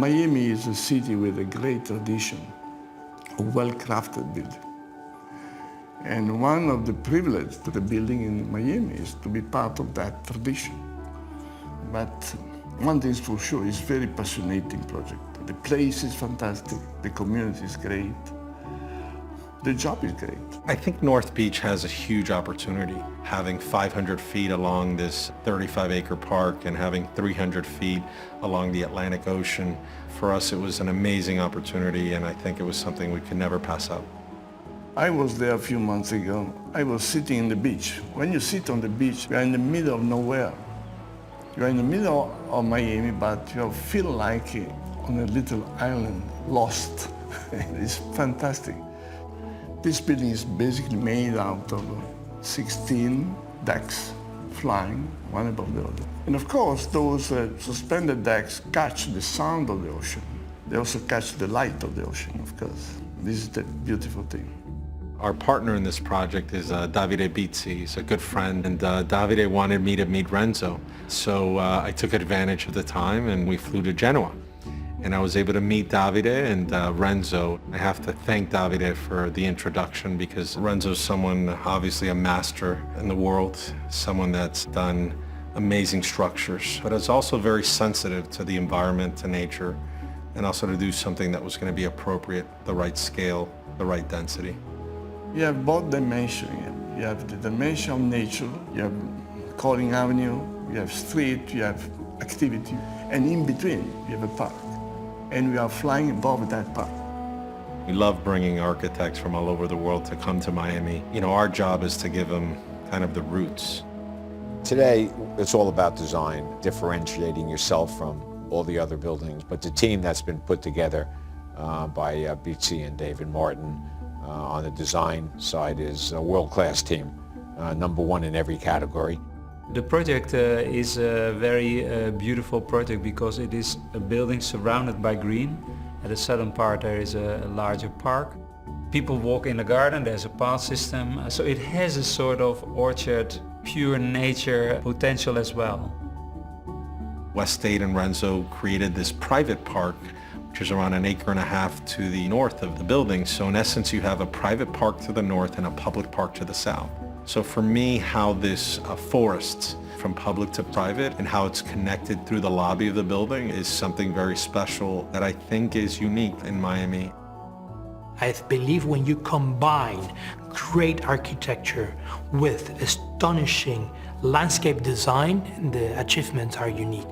Miami is a city with a great tradition of well-crafted building. And one of the privileges to the building in Miami is to be part of that tradition. But one thing is for sure, it's a very passionate project. The place is fantastic, the community is great, the job is great. I think North Beach has a huge opportunity. Having 500 feet along this 35-acre park and having 300 feet along the Atlantic Ocean, for us it was an amazing opportunity, and I think it was something we could never pass up. I was there a few months ago. I was sitting on the beach. When you sit on the beach, you're in the middle of nowhere. You're in the middle of Miami, but you feel like on a little island, lost. It's fantastic. This building is basically made out of 16 decks flying one above the other. And of course, those suspended decks catch the sound of the ocean. They also catch the light of the ocean, of course. This is the beautiful thing. Our partner in this project is Davide Bizzi. He's a good friend, and Davide wanted me to meet Renzo. So I took advantage of the time and we flew to Genoa. And I was able to meet Davide and Renzo. I have to thank Davide for the introduction because Renzo's someone, obviously a master in the world, someone that's done amazing structures, but is also very sensitive to the environment, to nature, and also to do something that was going to be appropriate, the right scale, the right density. You have both dimensions. You have the dimension of nature, you have Calling Avenue, you have street, you have activity, and in between you have a park. And we are flying above that park. We love bringing architects from all over the world to come to Miami. You know, our job is to give them kind of the roots. Today, it's all about design, differentiating yourself from all the other buildings. But the team that's been put together by Bizzi and David Martin on the design side is a world-class team, #1 in every category. The project is a very beautiful project because it is a building surrounded by green. At the southern part there is a larger park. People walk in the garden, there's a path system. So it has a sort of orchard, pure nature potential as well. Westate and Renzo created this private park, which is around 1.5 acres to the north of the building. So in essence, you have a private park to the north and a public park to the south. So for me, how this forest from public to private and how it's connected through the lobby of the building is something very special that I think is unique in Miami. I believe when you combine great architecture with astonishing landscape design, the achievements are unique.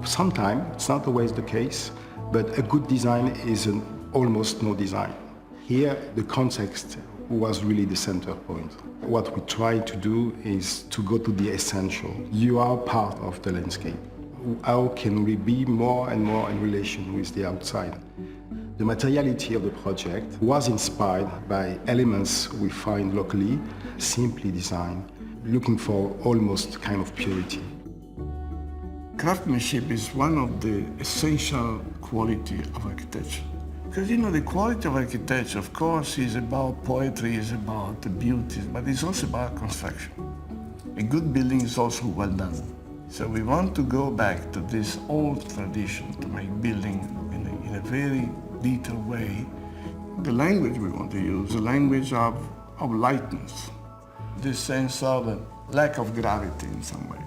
Sometimes, it's not always the case, but a good design is an almost no design. Here, the context was really the center point. What we try to do is to go to the essential. You are part of the landscape. How can we be more and more in relation with the outside? The materiality of the project was inspired by elements we find locally, simply designed, looking for almost kind of purity. Craftsmanship is one of the essential qualities of architecture. Because, you know, the quality of architecture, of course, is about poetry, is about the beauty, but it's also about construction. A good building is also well done. So we want to go back to this old tradition to make building in a very detailed way. The language we want to use, the language of lightness, this sense of a lack of gravity in some way.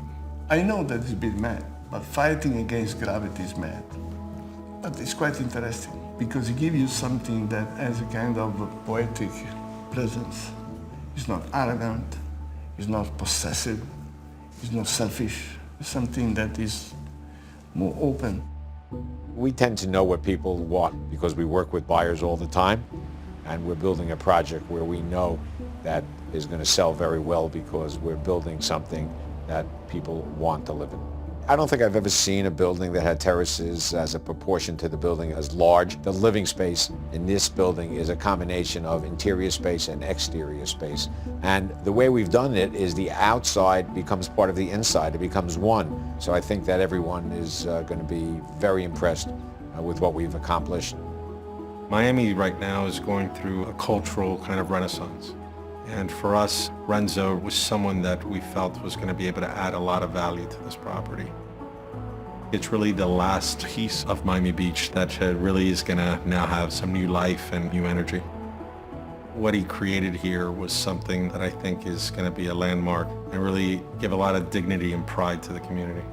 I know that it's a bit mad, but fighting against gravity is mad. But it's quite interesting, because it gives you something that has a kind of a poetic presence. It's not arrogant, it's not possessive, it's not selfish. It's something that is more open. We tend to know what people want because we work with buyers all the time, and we're building a project where we know that is going to sell very well because we're building something that people want to live in. I don't think I've ever seen a building that had terraces as a proportion to the building as large. The living space in this building is a combination of interior space and exterior space. And the way we've done it is the outside becomes part of the inside. It becomes one. So I think that everyone is going to be very impressed with what we've accomplished. Miami right now is going through a cultural kind of renaissance. And for us, Renzo was someone that we felt was going to be able to add a lot of value to this property. It's really the last piece of Miami Beach that really is going to now have some new life and new energy. What he created here was something that I think is going to be a landmark and really give a lot of dignity and pride to the community.